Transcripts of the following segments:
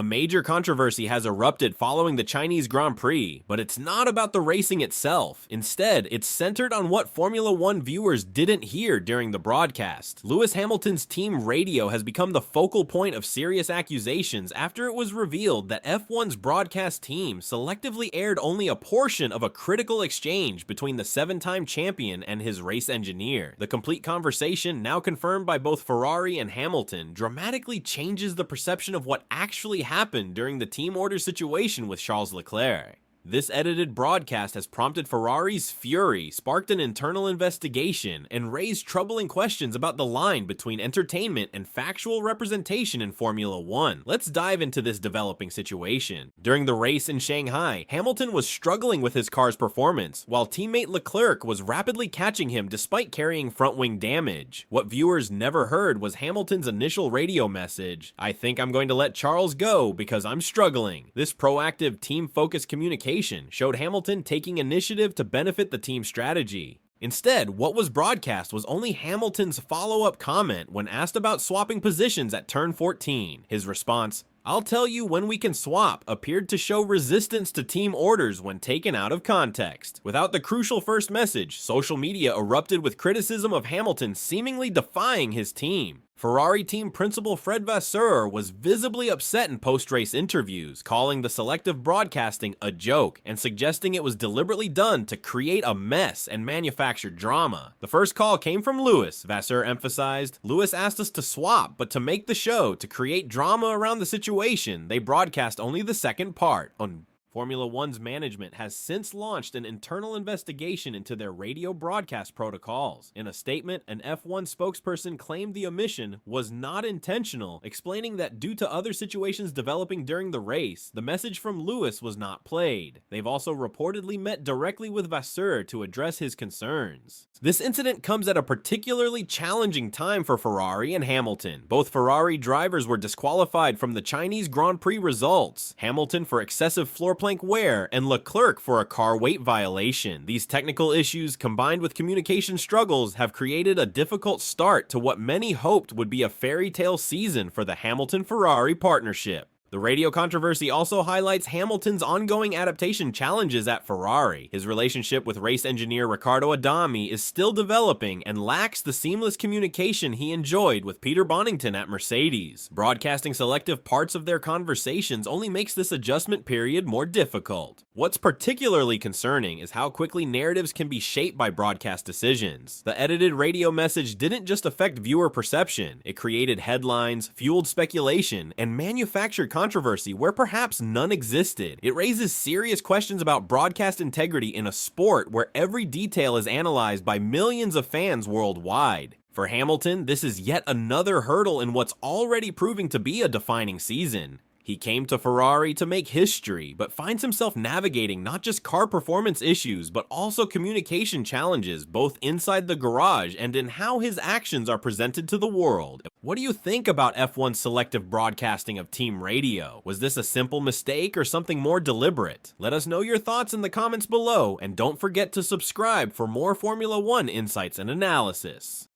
A major controversy has erupted following the Chinese Grand Prix, but it's not about the racing itself. Instead, it's centered on what Formula One viewers didn't hear during the broadcast. Lewis Hamilton's team radio has become the focal point of serious accusations after it was revealed that F1's broadcast team selectively aired only a portion of a critical exchange between the seven-time champion and his race engineer. The complete conversation, now confirmed by both Ferrari and Hamilton, dramatically changes the perception of what actually happened during the team order situation with Charles Leclerc. This edited broadcast has prompted Ferrari's fury, sparked an internal investigation, and raised troubling questions about the line between entertainment and factual representation in Formula One. Let's dive into this developing situation. During the race in Shanghai, Hamilton was struggling with his car's performance, while teammate Leclerc was rapidly catching him despite carrying front wing damage. What viewers never heard was Hamilton's initial radio message: "I think I'm going to let Charles go because I'm struggling." This proactive, team-focused communication showed Hamilton taking initiative to benefit the team's strategy. Instead, what was broadcast was only Hamilton's follow-up comment when asked about swapping positions at turn 14. His response, "I'll tell you when we can swap," appeared to show resistance to team orders when taken out of context. Without the crucial first message, social media erupted with criticism of Hamilton seemingly defying his team. Ferrari team principal Fred Vasseur was visibly upset in post-race interviews, calling the selective broadcasting a joke and suggesting it was deliberately done to create a mess and manufacture drama. "The first call came from Lewis," Vasseur emphasized. "Lewis asked us to swap, but to make the show, to create drama around the situation, they broadcast only the second part." Formula One's management has since launched an internal investigation into their radio broadcast protocols. In a statement, an F1 spokesperson claimed the omission was not intentional, explaining that due to other situations developing during the race, the message from Lewis was not played. They've also reportedly met directly with Vasseur to address his concerns. This incident comes at a particularly challenging time for Ferrari and Hamilton. Both Ferrari drivers were disqualified from the Chinese Grand Prix results. Hamilton for excessive floor plank wear, and Leclerc for a car weight violation. These technical issues, combined with communication struggles, have created a difficult start to what many hoped would be a fairy tale season for the Hamilton-Ferrari partnership. The radio controversy also highlights Hamilton's ongoing adaptation challenges at Ferrari. His relationship with race engineer Riccardo Adami is still developing and lacks the seamless communication he enjoyed with Peter Bonington at Mercedes. Broadcasting selective parts of their conversations only makes this adjustment period more difficult. What's particularly concerning is how quickly narratives can be shaped by broadcast decisions. The edited radio message didn't just affect viewer perception, it created headlines, fueled speculation, and manufactured controversy where perhaps none existed. It raises serious questions about broadcast integrity in a sport where every detail is analyzed by millions of fans worldwide. For Hamilton, this is yet another hurdle in what's already proving to be a defining season. He came to Ferrari to make history, but finds himself navigating not just car performance issues, but also communication challenges, both inside the garage and in how his actions are presented to the world. What do you think about F1's selective broadcasting of team radio? Was this a simple mistake or something more deliberate? Let us know your thoughts in the comments below, and don't forget to subscribe for more Formula One insights and analysis.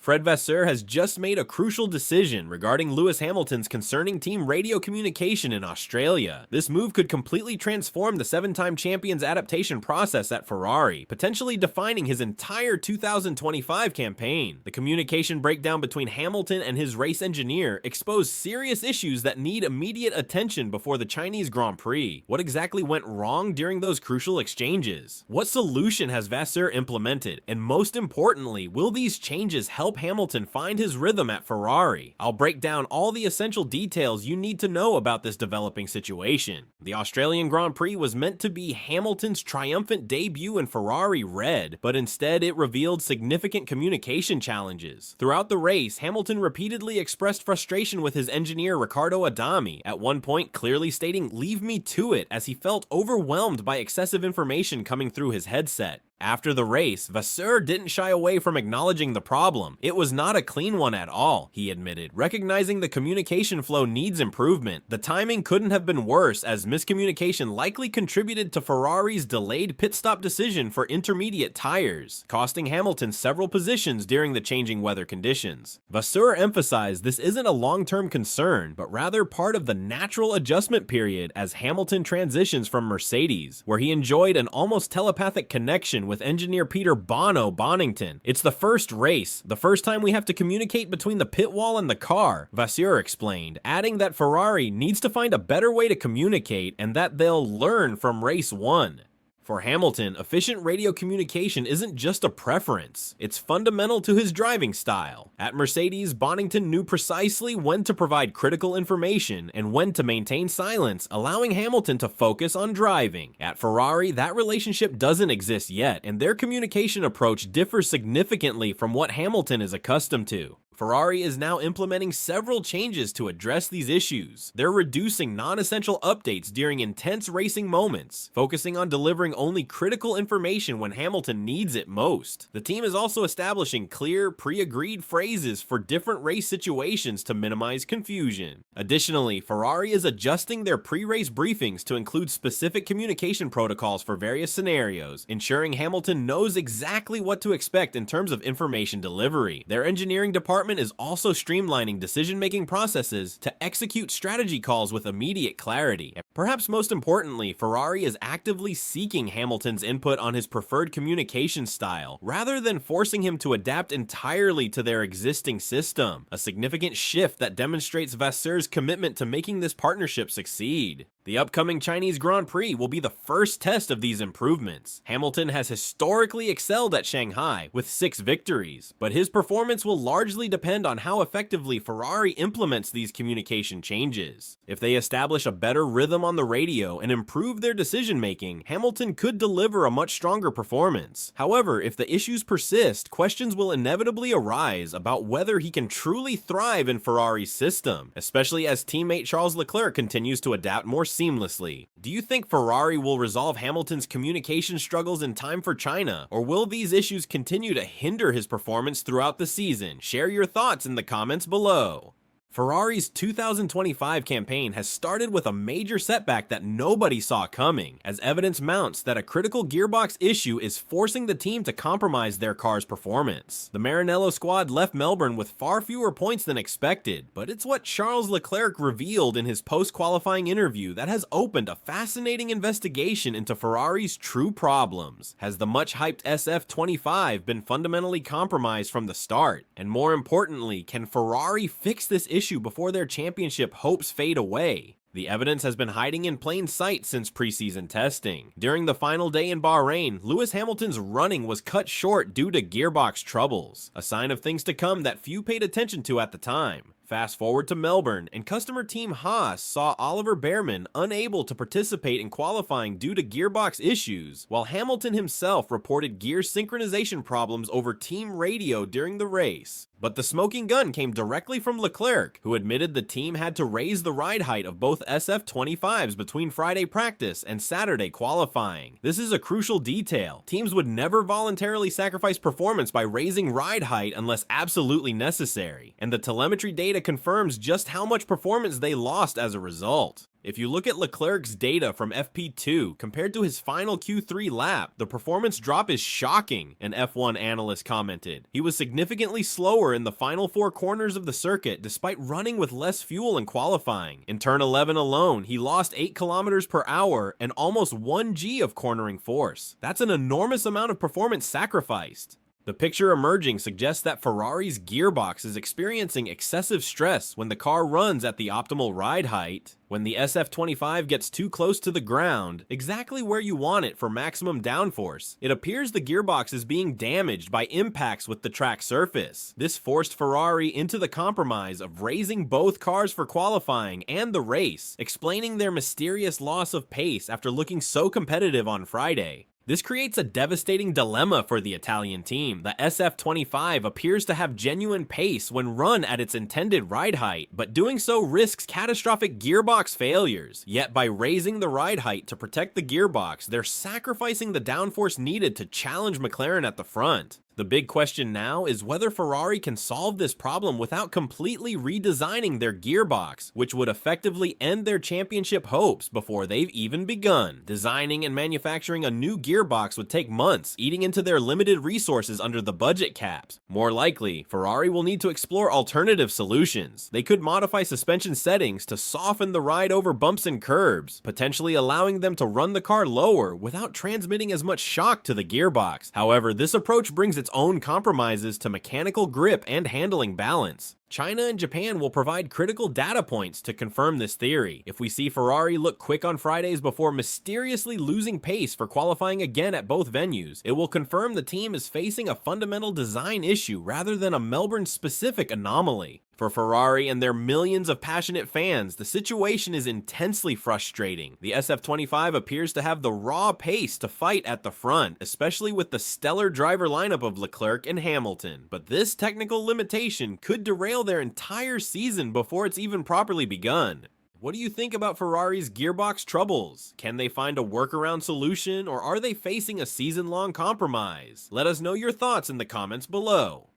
Fred Vasseur has just made a crucial decision regarding Lewis Hamilton's concerning team radio communication in Australia. This move could completely transform the seven-time champion's adaptation process at Ferrari, potentially defining his entire 2025 campaign. The communication breakdown between Hamilton and his race engineer exposed serious issues that need immediate attention before the Chinese Grand Prix. What exactly went wrong during those crucial exchanges? What solution has Vasseur implemented? And most importantly, will these changes help Hamilton find his rhythm at Ferrari? I'll break down all the essential details you need to know about this developing situation. The Australian Grand Prix was meant to be Hamilton's triumphant debut in Ferrari red, but instead it revealed significant communication challenges. Throughout the race, Hamilton repeatedly expressed frustration with his engineer Riccardo Adami, at one point clearly stating "leave me to it," as he felt overwhelmed by excessive information coming through his headset. After the race, Vasseur didn't shy away from acknowledging the problem. It was not a clean one at all, he admitted, recognizing the communication flow needs improvement. The timing couldn't have been worse, as miscommunication likely contributed to Ferrari's delayed pit stop decision for intermediate tires, costing Hamilton several positions during the changing weather conditions. Vasseur emphasized this isn't a long-term concern, but rather part of the natural adjustment period as Hamilton transitions from Mercedes, where he enjoyed an almost telepathic connection with engineer Peter Bono Bonington. It's the first race, the first time we have to communicate between the pit wall and the car, Vasseur explained, adding that Ferrari needs to find a better way to communicate and that they'll learn from race 1. For Hamilton, efficient radio communication isn't just a preference, it's fundamental to his driving style. At Mercedes, Bonington knew precisely when to provide critical information and when to maintain silence, allowing Hamilton to focus on driving. At Ferrari, that relationship doesn't exist yet, and their communication approach differs significantly from what Hamilton is accustomed to. Ferrari is now implementing several changes to address these issues. They're reducing non-essential updates during intense racing moments, focusing on delivering only critical information when Hamilton needs it most. The team is also establishing clear, pre-agreed phrases for different race situations to minimize confusion. Additionally, Ferrari is adjusting their pre-race briefings to include specific communication protocols for various scenarios, ensuring Hamilton knows exactly what to expect in terms of information delivery. Their engineering department is also streamlining decision-making processes to execute strategy calls with immediate clarity. Perhaps most importantly, Ferrari is actively seeking Hamilton's input on his preferred communication style, rather than forcing him to adapt entirely to their existing system, a significant shift that demonstrates Vasseur's commitment to making this partnership succeed. The upcoming Chinese Grand Prix will be the first test of these improvements. Hamilton has historically excelled at Shanghai with 6 victories, but his performance will largely depend on how effectively Ferrari implements these communication changes. If they establish a better rhythm on the radio and improve their decision-making, Hamilton could deliver a much stronger performance. However, if the issues persist, questions will inevitably arise about whether he can truly thrive in Ferrari's system, especially as teammate Charles Leclerc continues to adapt more seamlessly. Do you think Ferrari will resolve Hamilton's communication struggles in time for China, or will these issues continue to hinder his performance throughout the season? Share your thoughts in the comments below. Ferrari's 2025 campaign has started with a major setback that nobody saw coming, as evidence mounts that a critical gearbox issue is forcing the team to compromise their car's performance. The Maranello squad left Melbourne with far fewer points than expected, but it's what Charles Leclerc revealed in his post-qualifying interview that has opened a fascinating investigation into Ferrari's true problems. Has the much-hyped SF25 been fundamentally compromised from the start? And more importantly, can Ferrari fix this issue before their championship hopes fade away? The evidence has been hiding in plain sight since preseason testing. During the final day in Bahrain, Lewis Hamilton's running was cut short due to gearbox troubles, a sign of things to come that few paid attention to at the time. Fast forward to Melbourne, and customer team Haas saw Oliver Behrman unable to participate in qualifying due to gearbox issues, while Hamilton himself reported gear synchronization problems over team radio during the race. But the smoking gun came directly from Leclerc, who admitted the team had to raise the ride height of both SF25s between Friday practice and Saturday qualifying. This is a crucial detail. Teams would never voluntarily sacrifice performance by raising ride height unless absolutely necessary, and the telemetry data confirms just how much performance they lost as a result. If you look at Leclerc's data from FP2 compared to his final Q3 lap, the performance drop is shocking, an F1 analyst commented. He was significantly slower in the final 4 corners of the circuit despite running with less fuel in qualifying. In turn 11 alone, he lost 8 km per hour and almost 1 G of cornering force. That's an enormous amount of performance sacrificed. The picture emerging suggests that Ferrari's gearbox is experiencing excessive stress when the car runs at the optimal ride height. When the SF25 gets too close to the ground, exactly where you want it for maximum downforce, it appears the gearbox is being damaged by impacts with the track surface. This forced Ferrari into the compromise of raising both cars for qualifying and the race, explaining their mysterious loss of pace after looking so competitive on Friday. This creates a devastating dilemma for the Italian team. The SF25 appears to have genuine pace when run at its intended ride height, but doing so risks catastrophic gearbox failures. Yet by raising the ride height to protect the gearbox, they're sacrificing the downforce needed to challenge McLaren at the front. The big question now is whether Ferrari can solve this problem without completely redesigning their gearbox, which would effectively end their championship hopes before they've even begun. Designing and manufacturing a new gearbox would take months, eating into their limited resources under the budget caps. More likely, Ferrari will need to explore alternative solutions. They could modify suspension settings to soften the ride over bumps and curbs, potentially allowing them to run the car lower without transmitting as much shock to the gearbox. However, this approach brings its own compromises to mechanical grip and handling balance. China and Japan will provide critical data points to confirm this theory. If we see Ferrari look quick on Fridays before mysteriously losing pace for qualifying again at both venues, it will confirm the team is facing a fundamental design issue rather than a Melbourne-specific anomaly. For Ferrari and their millions of passionate fans, the situation is intensely frustrating. The SF25 appears to have the raw pace to fight at the front, especially with the stellar driver lineup of Leclerc and Hamilton. But this technical limitation could derail their entire season before it's even properly begun. What do you think about Ferrari's gearbox troubles? Can they find a workaround solution, or are they facing a season-long compromise? Let us know your thoughts in the comments below.